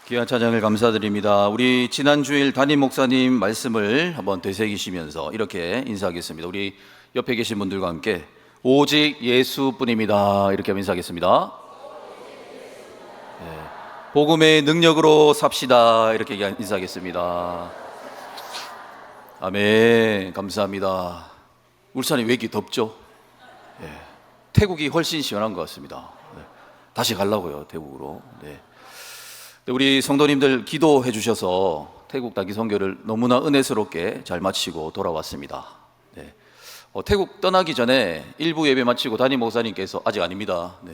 귀한 찬양을 감사드립니다. 우리 지난주일 담임 목사님 말씀을 한번 되새기시면서 이렇게 인사하겠습니다. 우리 옆에 계신 분들과 함께 오직 예수뿐입니다. 이렇게 하면 인사하겠습니다. 네. 복음의 능력으로 삽시다. 이렇게 인사하겠습니다. 아멘. 감사합니다. 울산이 왜 이렇게 덥죠? 네. 태국이 훨씬 시원한 것 같습니다. 네. 다시 가려고요, 태국으로. 네. 우리 성도님들 기도해 주셔서 태국 단기 선교를 너무나 은혜스럽게 잘 마치고 돌아왔습니다. 네. 태국 떠나기 전에 일부 예배 마치고 담임 목사님께서 아직 아닙니다. 네.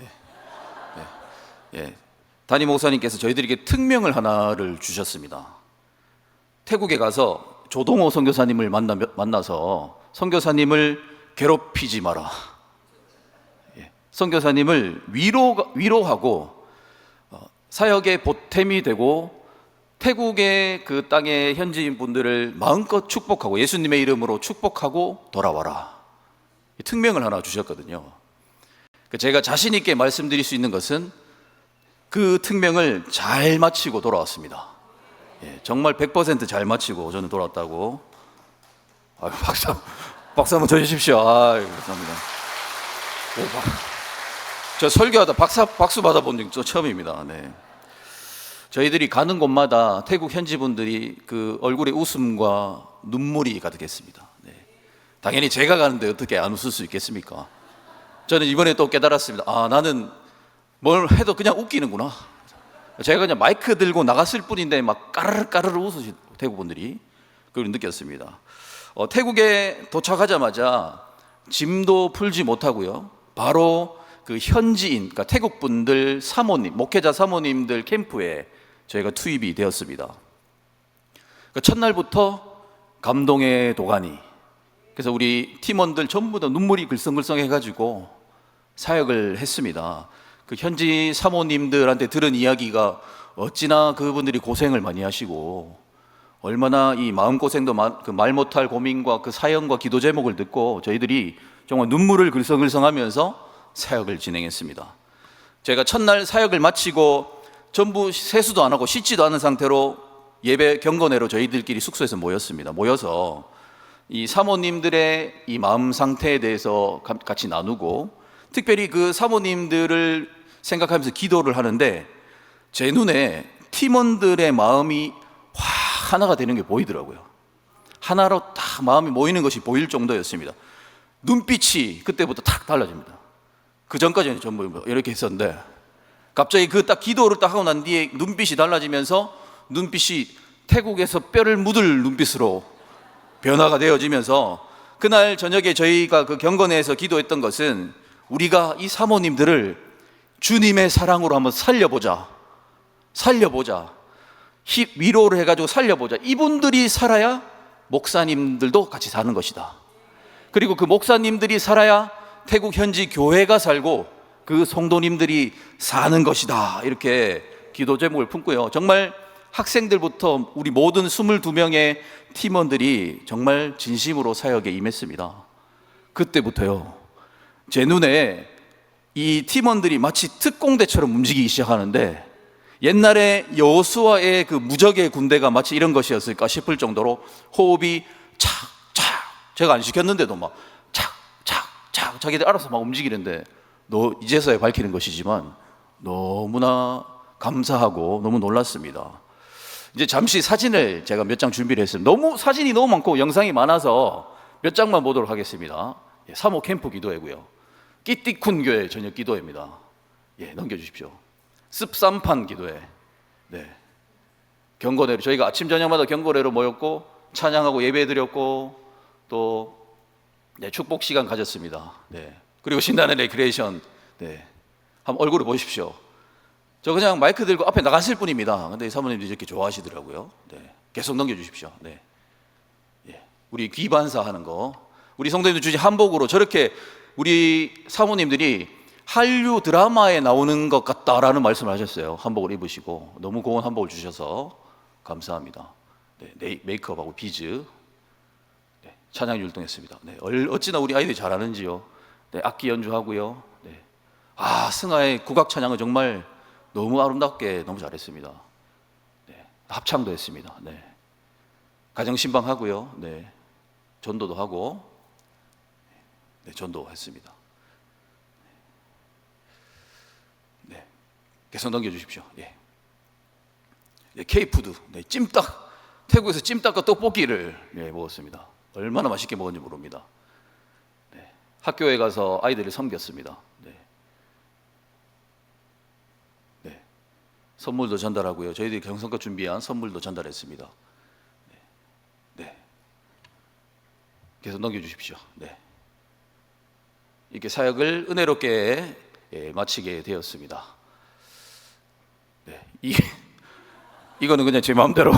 네. 담임 목사님께서 저희들에게 특명을 하나를 주셨습니다. 태국에 가서 조동호 선교사님을 만나서 선교사님을 괴롭히지 마라. 선교사님을 위로하고 사역의 보탬이 되고 태국의 그 땅의 현지인 분들을 마음껏 축복하고 예수님의 이름으로 축복하고 돌아와라. 특명을 하나 주셨거든요. 제가 자신 있게 말씀드릴 수 있는 것은 그 특명을 잘 마치고 돌아왔습니다. 정말 100% 잘 마치고 저는 돌아왔다고. 박수 한번 쳐주십시오. 감사합니다. 저 설교하다 박수 받아본 적 처음입니다. 네. 저희들이 가는 곳마다 태국 현지 분들이 그 얼굴에 웃음과 눈물이 가득했습니다. 네. 당연히 제가 가는데 어떻게 안 웃을 수 있겠습니까? 저는 이번에 또 깨달았습니다. 나는 뭘 해도 그냥 웃기는구나. 제가 그냥 마이크 들고 나갔을 뿐인데 막 까르르 웃으시 태국 분들이 그걸 느꼈습니다. 태국에 도착하자마자 짐도 풀지 못하고요. 바로 그 현지인, 그러니까 태국 분들 사모님, 목회자 사모님들 캠프에 저희가 투입이 되었습니다. 그러니까 첫날부터 감동의 도가니. 그래서 우리 팀원들 전부 다 눈물이 글썽글썽 해가지고 사역을 했습니다. 그 현지 사모님들한테 들은 이야기가 어찌나 그분들이 고생을 많이 하시고 얼마나 이 마음고생도 그 말 못할 고민과 그 사연과 기도 제목을 듣고 저희들이 정말 눈물을 글썽글썽하면서 사역을 진행했습니다. 제가 첫날 사역을 마치고 전부 세수도 안 하고 씻지도 않은 상태로 예배 경건회로 저희들끼리 숙소에서 모였습니다. 모여서 이 사모님들의 이 마음 상태에 대해서 같이 나누고 특별히 그 사모님들을 생각하면서 기도를 하는데 제 눈에 팀원들의 마음이 하나가 되는 게 보이더라고요. 하나로 다 마음이 모이는 것이 보일 정도였습니다. 눈빛이 그때부터 탁 달라집니다. 그 전까지는 전부 이렇게 했었는데 갑자기 그 딱 기도를 딱 하고 난 뒤에 눈빛이 달라지면서 눈빛이 태국에서 뼈를 묻을 눈빛으로 변화가 되어지면서 그날 저녁에 저희가 그 경건회에서 기도했던 것은 우리가 이 사모님들을 주님의 사랑으로 한번 살려보자. 위로를 해가지고 살려보자. 이분들이 살아야 목사님들도 같이 사는 것이다. 그리고 그 목사님들이 살아야 태국 현지 교회가 살고 그 성도님들이 사는 것이다. 이렇게 기도 제목을 품고요. 정말 학생들부터 우리 모든 22명의 팀원들이 정말 진심으로 사역에 임했습니다. 그때부터요, 제 눈에 이 팀원들이 마치 특공대처럼 움직이기 시작하는데 옛날에 여호수아의 그 무적의 군대가 마치 이런 것이었을까 싶을 정도로 호흡이 착착, 제가 안 시켰는데도 막 자기들 알아서 막 움직이는데 이제서야 밝히는 것이지만 너무나 감사하고 너무 놀랐습니다. 이제 잠시 사진을 제가 몇 장 준비를 했습니다. 사진이 너무 많고 영상이 많아서 몇 장만 보도록 하겠습니다. 사모 캠프 기도회고요. 끼띠쿤 교회 저녁 기도회입니다. 넘겨주십시오. 습삼판 기도회. 경건회로 저희가 아침 저녁마다 경건회로 모였고 찬양하고 예배드렸고 또 축복 시간 가졌습니다. 그리고 신나는 레크레이션. 한번 얼굴을 보십시오. 저 그냥 마이크 들고 앞에 나갔을 뿐입니다. 근데 사모님들이 이렇게 좋아하시더라고요. 계속 넘겨주십시오. 우리 귀반사 하는 거. 우리 성도님들 주신 한복으로 저렇게 우리 사모님들이 한류 드라마에 나오는 것 같다라는 말씀을 하셨어요. 한복을 입으시고 너무 고운 한복을 주셔서 감사합니다. 메이크업하고 비즈. 찬양 율동했습니다. 어찌나 우리 아이들이 잘하는지요. 악기 연주하고요. 승하의 국악 찬양은 정말 너무 아름답게 너무 잘했습니다. 합창도 했습니다. 네. 가정신방 하고요. 네. 전도도 하고, 네, 전도 했습니다. 네. 계속 넘겨주십시오. 예. 네, K푸드, 네, 찜닭, 태국에서 찜닭과 떡볶이를 먹었습니다. 얼마나 맛있게 먹었는지 모릅니다. 네. 학교에 가서 아이들을 섬겼습니다. 네. 네. 선물도 전달하고요. 저희들이 경성껏 준비한 선물도 전달했습니다. 네. 네. 계속 넘겨주십시오. 네. 이렇게 사역을 은혜롭게 마치게 되었습니다. 네. 이거는 그냥 제 마음대로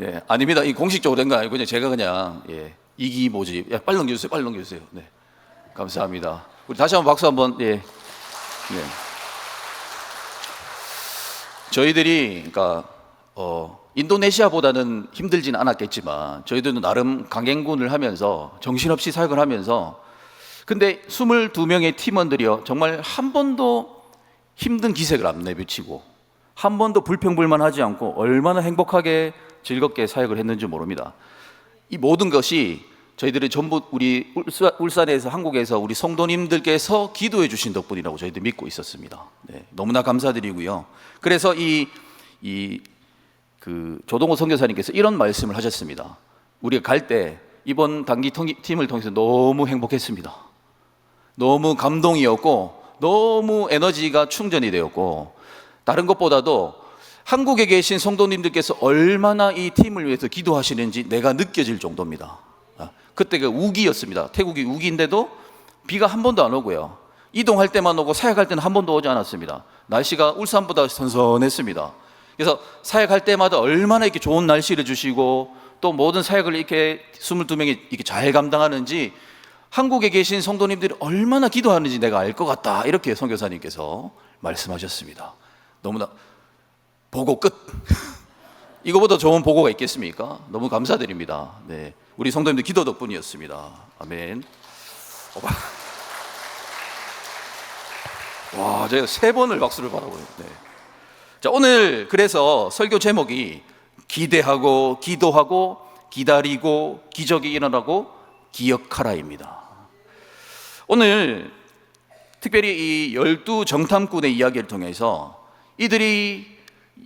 예, 아닙니다. 이 공식적으로 된 거 아니고 그냥 제가 그냥 이기 모집. 빨리 넘겨주세요. 빨리 넘겨주세요. 네. 감사합니다. 우리 다시 한번 박수 한번. 예. 네. 저희들이 그러니까 인도네시아보다는 힘들지는 않았겠지만 저희들도 나름 강행군을 하면서 정신없이 사역을 하면서 근데 22명의 팀원들이요 정말 한 번도 힘든 기색을 안 내비치고 한 번도 불평불만하지 않고 얼마나 행복하게 즐겁게 사역을 했는지 모릅니다. 이 모든 것이 저희들이 전부 우리 울산에서 한국에서 우리 성도님들께서 기도해 주신 덕분이라고 저희들 믿고 있었습니다. 네, 너무나 감사드리고요. 그래서 그 조동호 선교사님께서 이런 말씀을 하셨습니다. 우리가 갈 때 이번 단기 팀을 통해서 너무 행복했습니다. 너무 감동이었고 너무 에너지가 충전이 되었고 다른 것보다도 한국에 계신 성도님들께서 얼마나 이 팀을 위해서 기도하시는지 내가 느껴질 정도입니다. 그때가 우기였습니다. 태국이 우기인데도 비가 한 번도 안 오고요. 이동할 때만 오고 사역할 때는 한 번도 오지 않았습니다. 날씨가 울산보다 선선했습니다. 그래서 사역할 때마다 얼마나 이렇게 좋은 날씨를 주시고 또 모든 사역을 이렇게 22명이 이렇게 잘 감당하는지 한국에 계신 성도님들이 얼마나 기도하는지 내가 알 것 같다. 이렇게 선교사님께서 말씀하셨습니다. 너무나 보고 끝. 이거보다 좋은 보고가 있겠습니까? 너무 감사드립니다. 네, 우리 성도님들 기도 덕분이었습니다. 아멘. 와, 제가 3번을 박수를 받아보네요. 네. 자, 오늘 그래서 설교 제목이 기대하고 기도하고 기다리고 기적이 일어나고 기억하라입니다. 오늘 특별히 이 12 정탐꾼의 이야기를 통해서 이들이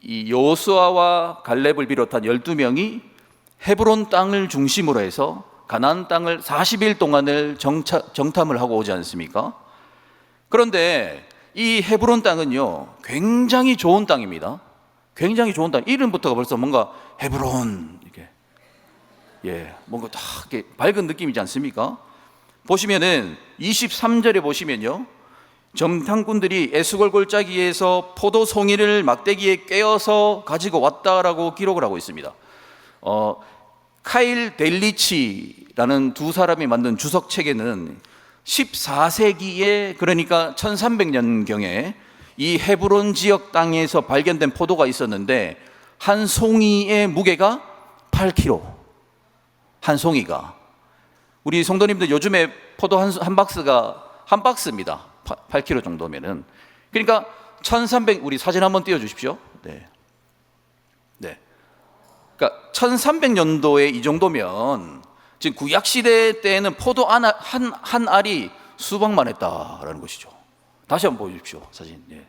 이 여호수아와 갈렙을 비롯한 12명이 헤브론 땅을 중심으로 해서 가나안 땅을 40일 동안을 정탐을 하고 오지 않습니까? 그런데 이 헤브론 땅은요 굉장히 좋은 땅입니다. 굉장히 좋은 땅. 이름부터가 벌써 뭔가 헤브론 이렇게 뭔가 다 이렇게 밝은 느낌이지 않습니까? 보시면은 23절에 보시면요 정탐꾼들이 에스골 골짜기에서 포도 송이를 막대기에 꿰어서 가지고 왔다라고 기록을 하고 있습니다. 카일 델리치라는 두 사람이 만든 주석책에는 14세기에 그러니까 1300년경에 이 헤브론 지역 땅에서 발견된 포도가 있었는데 한 송이의 무게가 8kg. 한 송이가. 우리 성도님들 요즘에 포도 한 박스입니다. 8kg 정도면은. 그러니까 1300, 우리 사진 한번 띄워주십시오. 네. 네. 그러니까 1300년도에 이 정도면 지금 구약시대 때에는 포도 한 알이 수박만 했다라는 것이죠. 다시 한번 보여주십시오. 사진. 네.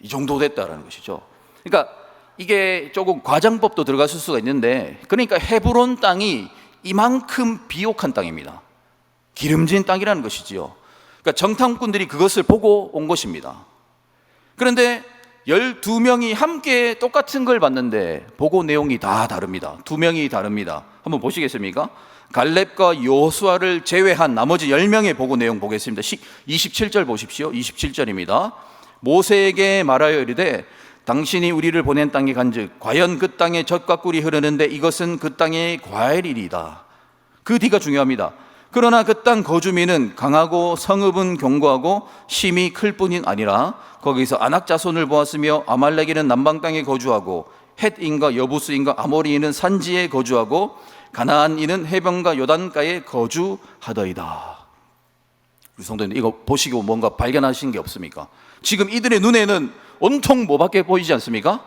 이 정도 됐다라는 것이죠. 그러니까 이게 조금 과장법도 들어갔을 수가 있는데 그러니까 헤브론 땅이 이만큼 비옥한 땅입니다. 기름진 땅이라는 것이지요. 그러니까 정탐꾼들이 그것을 보고 온 것입니다. 그런데 12명이 함께 똑같은 걸 봤는데 보고 내용이 다 다릅니다. 2명이 다릅니다. 한번 보시겠습니까? 갈렙과 여호수아를 제외한 나머지 10명의 보고 내용 보겠습니다. 27절 보십시오. 27절입니다. 모세에게 말하여 이르되 당신이 우리를 보낸 땅에 간즉 과연 그 땅에 젖과 꿀이 흐르는데 이것은 그 땅의 과일이리다. 그 뒤가 중요합니다. 그러나 그 땅 거주민은 강하고 성읍은 견고하고 심이 클 뿐이 아니라 거기서 아낙 자손을 보았으며 아말렉인은 남방 땅에 거주하고 헷인과 여부스인과 아모리인은 산지에 거주하고 가나안인은 해변과 요단가에 거주하더이다. 우리 성도님 이거 보시고 뭔가 발견하신 게 없습니까? 지금 이들의 눈에는 온통 뭐밖에 보이지 않습니까?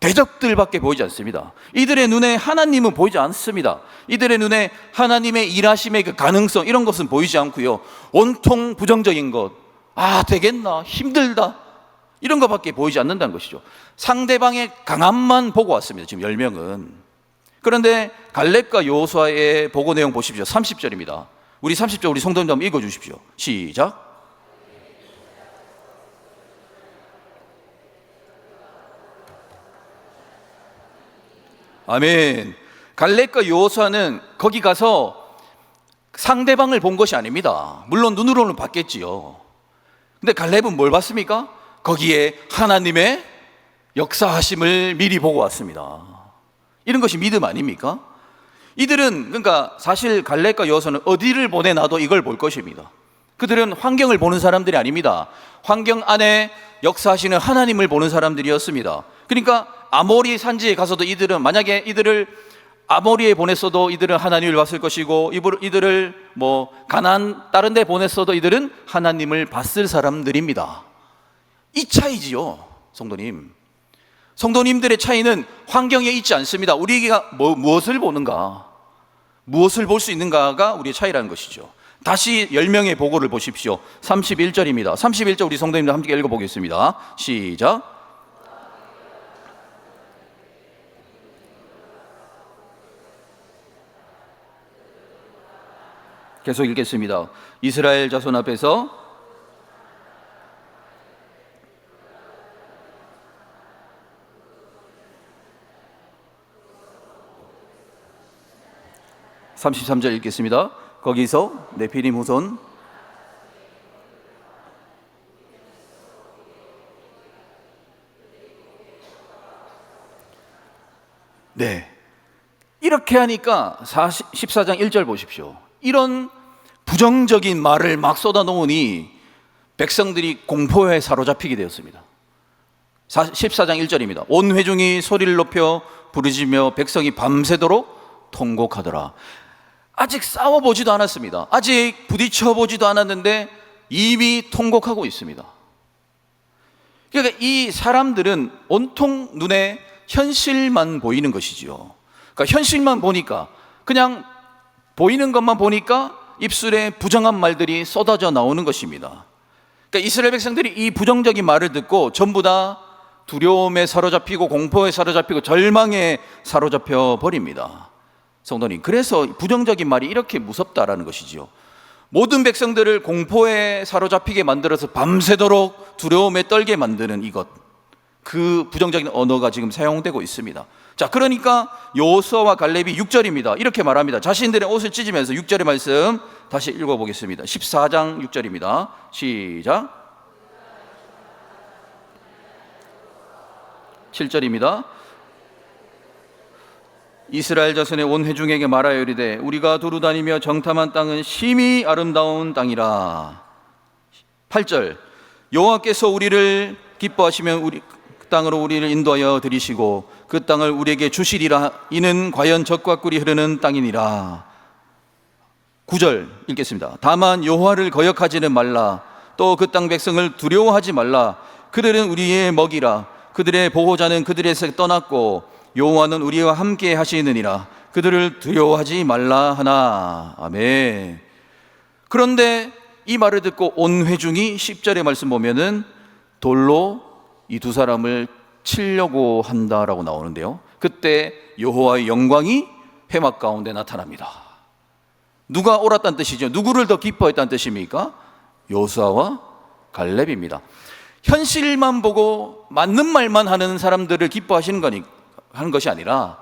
대적들밖에 보이지 않습니다. 이들의 눈에 하나님은 보이지 않습니다. 이들의 눈에 하나님의 일하심의 그 가능성, 이런 것은 보이지 않고요, 온통 부정적인 것, 되겠나, 힘들다, 이런 것밖에 보이지 않는다는 것이죠. 상대방의 강함만 보고 왔습니다, 지금 10명은. 그런데 갈렙과 여호수아의 보고 내용 보십시오. 30절입니다. 우리 30절 우리 성도님들 한번 읽어주십시오. 시작. 아멘. 갈렙과 여호수아는 거기 가서 상대방을 본 것이 아닙니다. 물론 눈으로는 봤겠지요. 근데 갈렙은 뭘 봤습니까? 거기에 하나님의 역사하심을 미리 보고 왔습니다. 이런 것이 믿음 아닙니까? 이들은, 그러니까 사실 갈렙과 여호수아는 어디를 보내놔도 이걸 볼 것입니다. 그들은 환경을 보는 사람들이 아닙니다. 환경 안에 역사하시는 하나님을 보는 사람들이었습니다. 그러니까 아모리 산지에 가서도 이들은, 만약에 이들을 아모리에 보냈어도 이들은 하나님을 봤을 것이고, 이들을 가나안 다른 데 보냈어도 이들은 하나님을 봤을 사람들입니다. 이 차이지요, 성도님. 성도님들의 차이는 환경에 있지 않습니다. 우리가 무엇을 보는가, 무엇을 볼 수 있는가가 우리의 차이라는 것이죠. 다시 10명의 보고를 보십시오. 31절입니다. 31절 우리 성도님들 함께 읽어보겠습니다. 시작. 계속 읽겠습니다. 이스라엘 자손 앞에서 (33절) 읽겠습니다. 거기서 네피림 후손 이렇게 하니까 14장 1절 보십시오. 이런 부정적인 말을 막 쏟아놓으니 백성들이 공포에 사로잡히게 되었습니다. 14장 1절입니다. 온 회중이 소리를 높여 부르짖으며 백성이 밤새도록 통곡하더라. 아직 싸워보지도 않았습니다. 아직 부딪혀보지도 않았는데 이미 통곡하고 있습니다. 그러니까 이 사람들은 온통 눈에 현실만 보이는 것이지요. 그러니까 현실만 보니까, 그냥 보이는 것만 보니까 입술에 부정한 말들이 쏟아져 나오는 것입니다. 그러니까 이스라엘 백성들이 이 부정적인 말을 듣고 전부 다 두려움에 사로잡히고 공포에 사로잡히고 절망에 사로잡혀 버립니다. 성도님, 그래서 부정적인 말이 이렇게 무섭다라는 것이지요. 모든 백성들을 공포에 사로잡히게 만들어서 밤새도록 두려움에 떨게 만드는 이것, 그 부정적인 언어가 지금 사용되고 있습니다. 자, 그러니까 여호수아와 갈렙이 6절입니다. 이렇게 말합니다. 자신들의 옷을 찢으면서 6절의 말씀 다시 읽어보겠습니다. 14장 6절입니다. 시작. 7절입니다. 이스라엘 자손의 온 회중에게 말하여 이르되 우리가 두루 다니며 정탐한 땅은 심히 아름다운 땅이라. 8절. 여호와께서 우리를 기뻐하시면 그 땅으로 우리를 인도하여 들이시고 그 땅을 우리에게 주시리라. 이는 과연 젖과 꿀이 흐르는 땅이니라. 9절 읽겠습니다. 다만 여호와를 거역하지는 말라. 또 그 땅 백성을 두려워하지 말라. 그들은 우리의 먹이라. 그들의 보호자는 그들에서 떠났고 여호와는 우리와 함께 하시느니라. 그들을 두려워하지 말라 하나. 아멘. 그런데 이 말을 듣고 온 회중이 10절의 말씀 보면은 돌로 이 두 사람을 치려고 한다라고 나오는데요, 그때 여호와의 영광이 회막 가운데 나타납니다. 누가 옳았다는 뜻이죠? 누구를 더 기뻐했다는 뜻입니까? 여호수아와 갈렙입니다. 현실만 보고 맞는 말만 하는 사람들을 기뻐하시는 하는 것이 아니라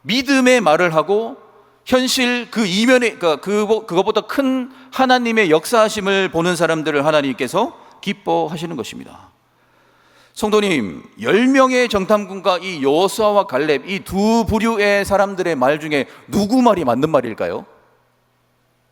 믿음의 말을 하고 현실 그 이면에, 그것보다 큰 하나님의 역사하심을 보는 사람들을 하나님께서 기뻐하시는 것입니다. 성도님, 10명의 정탐꾼과 이 여호수아와 갈렙, 이 두 부류의 사람들의 말 중에 누구 말이 맞는 말일까요?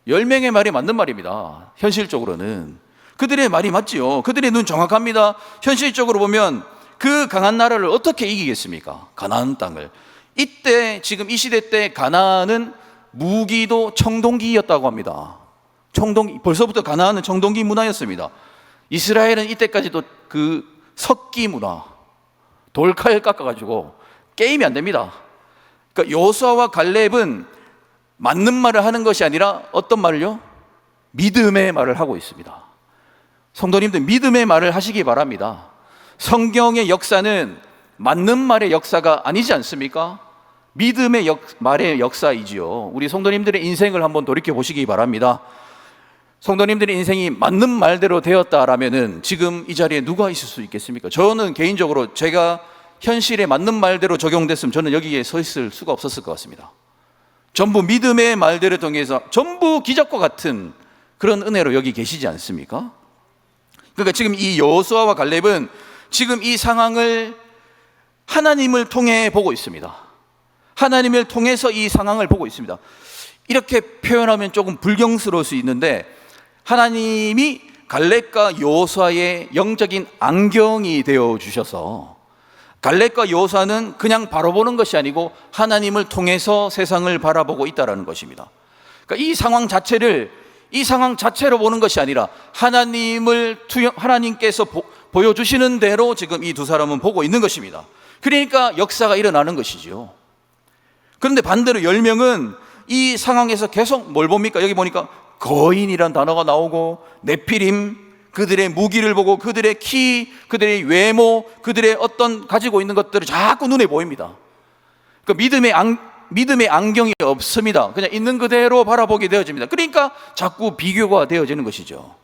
10명의 말이 맞는 말입니다. 현실적으로는 그들의 말이 맞지요. 그들의 눈 정확합니다. 현실적으로 보면 그 강한 나라를 어떻게 이기겠습니까? 가나안 땅을. 이때, 지금 이 시대 때 가나안은 무기도 청동기였다고 합니다. 벌써부터 가나안은 청동기 문화였습니다. 이스라엘은 이때까지도 그 석기 문화, 돌칼 깎아가지고 게임이 안 됩니다. 그러니까 여호수아와 갈렙은 맞는 말을 하는 것이 아니라 어떤 말을요? 믿음의 말을 하고 있습니다. 성도님들, 믿음의 말을 하시기 바랍니다. 성경의 역사는 맞는 말의 역사가 아니지 않습니까? 믿음의 말의 역사이지요. 우리 성도님들의 인생을 한번 돌이켜 보시기 바랍니다. 성도님들의 인생이 맞는 말대로 되었다라면은 지금 이 자리에 누가 있을 수 있겠습니까? 저는 개인적으로 제가 현실에 맞는 말대로 적용됐으면 저는 여기에 서 있을 수가 없었을 것 같습니다. 전부 믿음의 말대로 통해서 전부 기적과 같은 그런 은혜로 여기 계시지 않습니까? 그러니까 지금 이 여호수아와 갈렙은 지금 이 상황을 하나님을 통해 보고 있습니다. 하나님을 통해서 이 상황을 보고 있습니다. 이렇게 표현하면 조금 불경스러울 수 있는데 하나님이 갈렙과 여호수아의 영적인 안경이 되어 주셔서 갈렙과 여호수아는 그냥 바라보는 것이 아니고 하나님을 통해서 세상을 바라보고 있다는 것입니다. 그러니까 이 상황 자체로 보는 것이 아니라 하나님께서 보여주시는 대로 지금 이 두 사람은 보고 있는 것입니다. 그러니까 역사가 일어나는 것이죠. 그런데 반대로 10명은 이 상황에서 계속 뭘 봅니까? 여기 보니까 거인이란 단어가 나오고 네피림, 그들의 무기를 보고 그들의 키, 그들의 외모, 그들의 어떤 가지고 있는 것들이 자꾸 눈에 보입니다. 그러니까 믿음의 안경이 없습니다. 그냥 있는 그대로 바라보게 되어집니다. 그러니까 자꾸 비교가 되어지는 것이죠.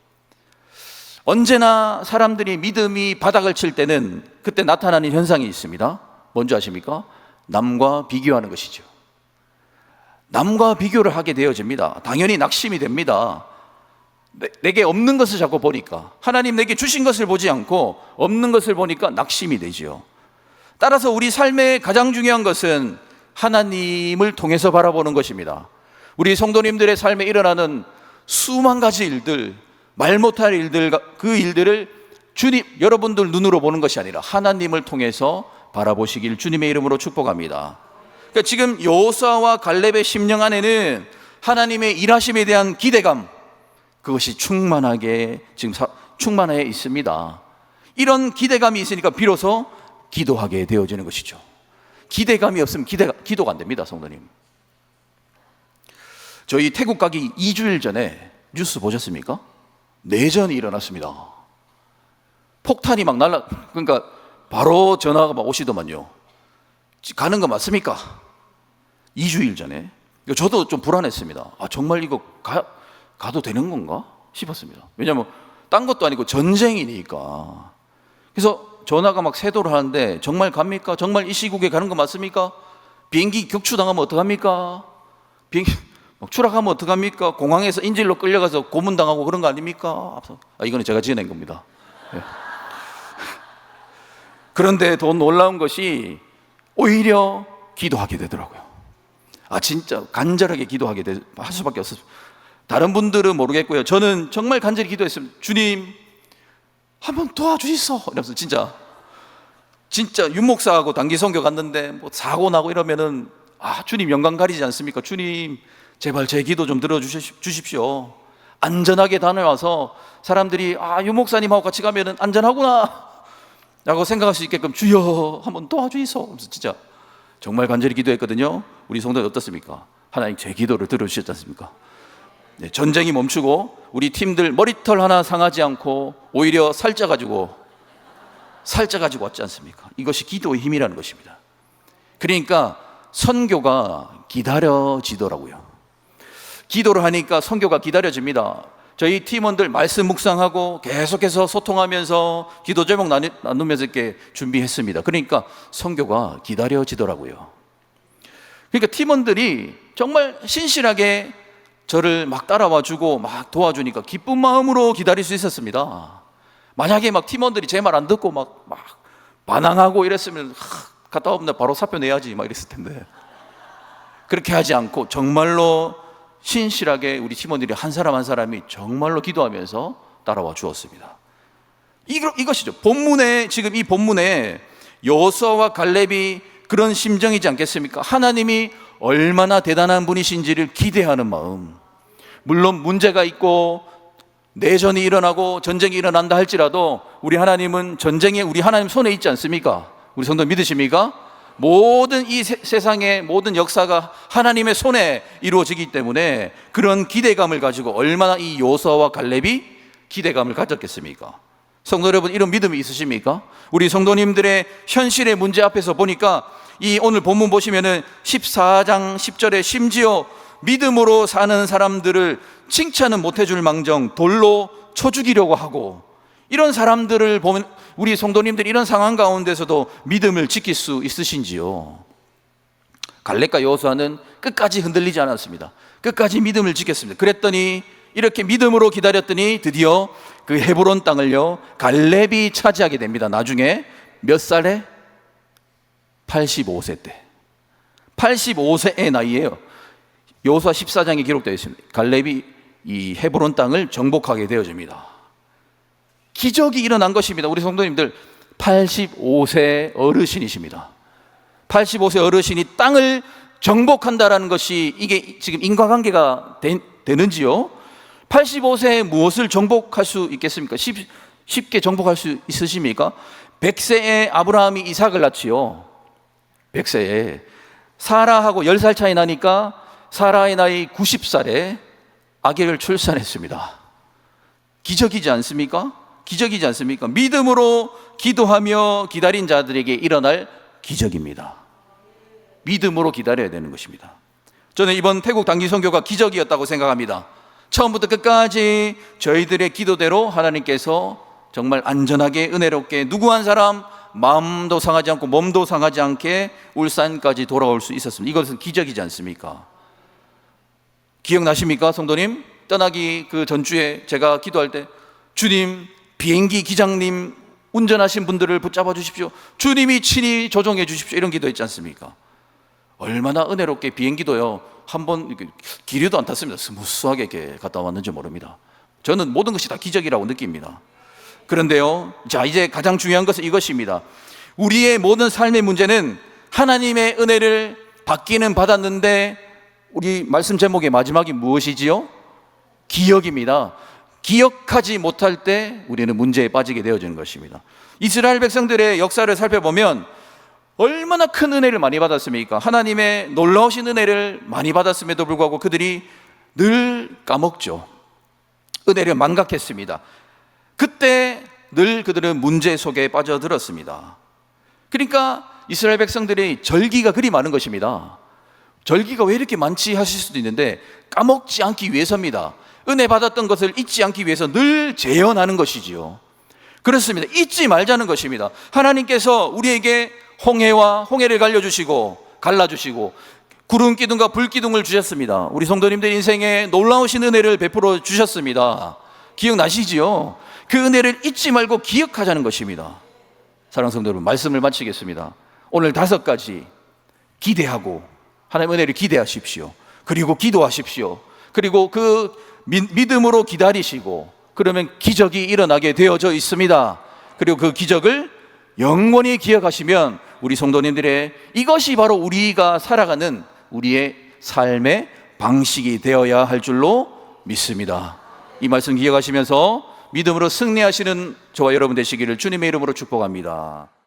언제나 사람들이 믿음이 바닥을 칠 때는 그때 나타나는 현상이 있습니다. 뭔지 아십니까? 남과 비교하는 것이죠. 남과 비교를 하게 되어집니다. 당연히 낙심이 됩니다. 내게 없는 것을 자꾸 보니까, 하나님 내게 주신 것을 보지 않고 없는 것을 보니까 낙심이 되죠. 따라서 우리 삶의 가장 중요한 것은 하나님을 통해서 바라보는 것입니다. 우리 성도님들의 삶에 일어나는 수만 가지 일들, 말 못할 일들, 그 일들을 여러분들 눈으로 보는 것이 아니라 하나님을 통해서 바라보시길 주님의 이름으로 축복합니다. 그러니까 지금 여호수아와 갈렙의 심령 안에는 하나님의 일하심에 대한 기대감, 그것이 충만해 있습니다. 이런 기대감이 있으니까 비로소 기도하게 되어지는 것이죠. 기대감이 없으면 기도가 안 됩니다, 성도님. 저희 태국 가기 2주일 전에 뉴스 보셨습니까? 내전이 일어났습니다. 폭탄이 막 그러니까 바로 전화가 막 오시더만요. 가는 거 맞습니까? 2주일 전에. 저도 좀 불안했습니다. 정말 이거 가도 되는 건가 싶었습니다. 왜냐하면 딴 것도 아니고 전쟁이니까. 그래서 전화가 막 세도를 하는데 정말 갑니까? 정말 이 시국에 가는 거 맞습니까? 비행기 격추당하면 어떡합니까? 비행기 막 추락하면 어떡합니까? 공항에서 인질로 끌려가서 고문당하고 그런 거 아닙니까? 이거는 제가 지어낸 겁니다. 네. 그런데 더 놀라운 것이 오히려 기도하게 되더라고요. 진짜 간절하게 할 수밖에 없었어요. 다른 분들은 모르겠고요. 저는 정말 간절히 기도했습니다. 주님, 한번 도와주시소. 이러면서 진짜 윤목사하고 단기 선교 갔는데 뭐 사고 나고 이러면은 주님 영광 가리지 않습니까? 주님 제발 제 기도 좀 들어주십시오. 안전하게 다녀와서 사람들이 윤목사님하고 같이 가면은 안전하구나 라고 생각할 수 있게끔 주여 한번 도와주이소. 그래서 진짜 정말 간절히 기도했거든요. 우리 성도는 어떻습니까? 하나님 제 기도를 들어주셨지 않습니까? 네, 전쟁이 멈추고 우리 팀들 머리털 하나 상하지 않고 오히려 살쪄가지고 왔지 않습니까? 이것이 기도의 힘이라는 것입니다. 그러니까 선교가 기다려지더라고요. 기도를 하니까 선교가 기다려집니다. 저희 팀원들 말씀 묵상하고 계속해서 소통하면서 기도 제목 나누면서 이렇게 준비했습니다. 그러니까 선교가 기다려지더라고요. 그러니까 팀원들이 정말 신실하게 저를 막 따라와주고 막 도와주니까 기쁜 마음으로 기다릴 수 있었습니다. 만약에 막 팀원들이 제 말 안 듣고 막 반항하고 이랬으면 갔다 오면 바로 사표 내야지 막 이랬을 텐데, 그렇게 하지 않고 정말로 신실하게 우리 팀원들이 한 사람 한 사람이 정말로 기도하면서 따라와 주었습니다. 이것이죠. 지금 이 본문에 여호수아와 갈렙이 그런 심정이지 않겠습니까? 하나님이 얼마나 대단한 분이신지를 기대하는 마음. 물론 문제가 있고 내전이 일어나고 전쟁이 일어난다 할지라도 우리 하나님은 전쟁에 우리 하나님 손에 있지 않습니까? 우리 성도 믿으십니까? 모든 이 세상의 모든 역사가 하나님의 손에 이루어지기 때문에 그런 기대감을 가지고 얼마나 이 요수아와 갈렙이 기대감을 가졌겠습니까? 성도 여러분, 이런 믿음이 있으십니까? 우리 성도님들의 현실의 문제 앞에서 보니까 이 오늘 본문 보시면은 14장 10절에 심지어 믿음으로 사는 사람들을 칭찬은 못해줄 망정 돌로 쳐 죽이려고 하고, 이런 사람들을 보면 우리 성도님들이 이런 상황 가운데서도 믿음을 지킬 수 있으신지요? 갈렙과 여호수아는 끝까지 흔들리지 않았습니다. 끝까지 믿음을 지켰습니다. 그랬더니 이렇게 믿음으로 기다렸더니 드디어 그 헤브론 땅을요 갈렙이 차지하게 됩니다. 나중에 몇 살에? 85세 때, 85세의 나이에요. 여호수아 14장에 기록되어 있습니다. 갈렙이 이 헤브론 땅을 정복하게 되어집니다. 기적이 일어난 것입니다. 우리 성도님들, 85세 어르신이십니다. 85세 어르신이 땅을 정복한다라는 것이 이게 지금 인과관계가 되는지요? 85세에 무엇을 정복할 수 있겠습니까? 쉽게 정복할 수 있으십니까? 100세에 아브라함이 이삭을 낳지요. 100세에 사라하고 10살 차이 나니까 사라의 나이 90살에 아기를 출산했습니다. 기적이지 않습니까? 기적이지 않습니까? 믿음으로 기도하며 기다린 자들에게 일어날 기적입니다. 믿음으로 기다려야 되는 것입니다. 저는 이번 태국 단기 선교가 기적이었다고 생각합니다. 처음부터 끝까지 저희들의 기도대로 하나님께서 정말 안전하게 은혜롭게 누구 한 사람 마음도 상하지 않고 몸도 상하지 않게 울산까지 돌아올 수 있었습니다. 이것은 기적이지 않습니까? 기억나십니까, 성도님? 떠나기 그 전주에 제가 기도할 때 주님, 비행기 기장님 운전하신 분들을 붙잡아 주십시오. 주님이 친히 조종해 주십시오. 이런 기도했지 않습니까? 얼마나 은혜롭게 비행기도요 한번 기류도 안 탔습니다. 스무스하게 이렇게 갔다 왔는지 모릅니다. 저는 모든 것이 다 기적이라고 느낍니다. 그런데요, 자, 이제 가장 중요한 것은 이것입니다. 우리의 모든 삶의 문제는 하나님의 은혜를 받기는 받았는데 우리 말씀 제목의 마지막이 무엇이지요? 기억입니다. 기억하지 못할 때 우리는 문제에 빠지게 되어지는 것입니다. 이스라엘 백성들의 역사를 살펴보면 얼마나 큰 은혜를 많이 받았습니까? 하나님의 놀라우신 은혜를 많이 받았음에도 불구하고 그들이 늘 까먹죠. 은혜를 망각했습니다. 그때 늘 그들은 문제 속에 빠져들었습니다. 그러니까 이스라엘 백성들의 절기가 그리 많은 것입니다. 절기가 왜 이렇게 많지 하실 수도 있는데 까먹지 않기 위해서입니다. 은혜 받았던 것을 잊지 않기 위해서 늘 재현하는 것이지요. 그렇습니다. 잊지 말자는 것입니다. 하나님께서 우리에게 홍해를 갈라주시고 구름 기둥과 불 기둥을 주셨습니다. 우리 성도님들 인생에 놀라우신 은혜를 베풀어 주셨습니다. 기억나시지요? 그 은혜를 잊지 말고 기억하자는 것입니다. 사랑하는 성도 여러분, 말씀을 마치겠습니다. 오늘 5가지 기대하고 하나님의 은혜를 기대하십시오. 그리고 기도하십시오. 그리고 그 믿음으로 기다리시고 그러면 기적이 일어나게 되어져 있습니다. 그리고 그 기적을 영원히 기억하시면 우리 성도님들의 이것이 바로 우리가 살아가는 우리의 삶의 방식이 되어야 할 줄로 믿습니다. 이 말씀 기억하시면서 믿음으로 승리하시는 저와 여러분 되시기를 주님의 이름으로 축복합니다.